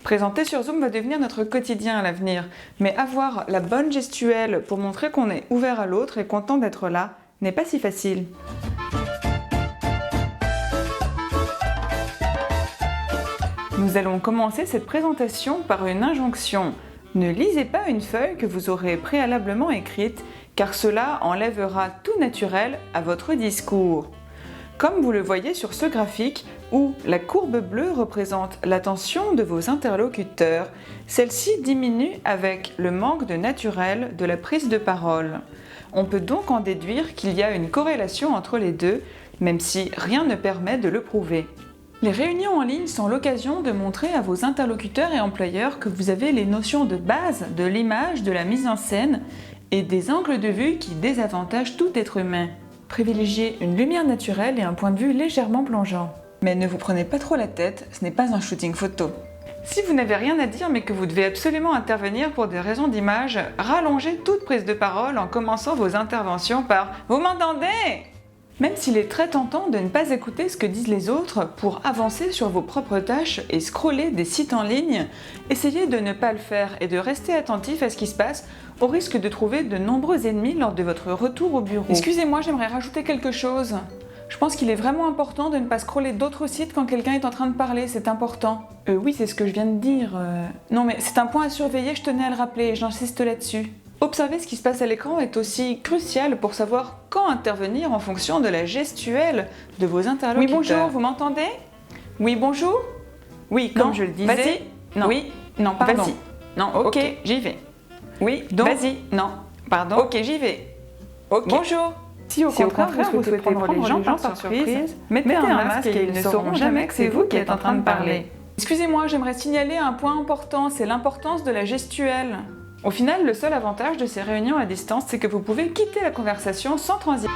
Présenter sur Zoom va devenir notre quotidien à l'avenir, mais avoir la bonne gestuelle pour montrer qu'on est ouvert à l'autre et content d'être là n'est pas si facile. Nous allons commencer cette présentation par une injonction. Ne lisez pas une feuille que vous aurez préalablement écrite, car cela enlèvera tout naturel à votre discours. Comme vous le voyez sur ce graphique, où la courbe bleue représente l'attention de vos interlocuteurs, celle-ci diminue avec le manque de naturel de la prise de parole. On peut donc en déduire qu'il y a une corrélation entre les deux, même si rien ne permet de le prouver. Les réunions en ligne sont l'occasion de montrer à vos interlocuteurs et employeurs que vous avez les notions de base de l'image, de la mise en scène et des angles de vue qui désavantagent tout être humain. Privilégiez une lumière naturelle et un point de vue légèrement plongeant. Mais ne vous prenez pas trop la tête, ce n'est pas un shooting photo. Si vous n'avez rien à dire mais que vous devez absolument intervenir pour des raisons d'image, rallongez toute prise de parole en commençant vos interventions par « Vous m'entendez ?» Même s'il est très tentant de ne pas écouter ce que disent les autres pour avancer sur vos propres tâches et scroller des sites en ligne, essayez de ne pas le faire et de rester attentif à ce qui se passe au risque de trouver de nombreux ennemis lors de votre retour au bureau. Excusez-moi, j'aimerais rajouter quelque chose. Je pense qu'il est vraiment important de ne pas scroller d'autres sites quand quelqu'un est en train de parler, c'est important. Oui, c'est ce que je viens de dire. Non mais c'est un point à surveiller, je tenais à le rappeler, j'insiste là-dessus. Observer ce qui se passe à l'écran est aussi crucial pour savoir quand intervenir en fonction de la gestuelle de vos interlocuteurs. Oui, bonjour, vous m'entendez? Oui, bonjour? Oui, comme je le disais. Vas-y. Non. Oui, non, pardon. Vas-y. Non, ok, j'y vais. Oui, donc. Vas-y. Non, pardon. Ok, j'y vais. Ok. Bonjour. Si au contraire vous souhaitez prendre les gens par surprise, mettez un masque et ils ne sauront jamais que c'est vous qui êtes en train de parler. Excusez-moi, j'aimerais signaler un point important, c'est l'importance de la gestuelle. Au final, le seul avantage de ces réunions à distance, c'est que vous pouvez quitter la conversation sans transition.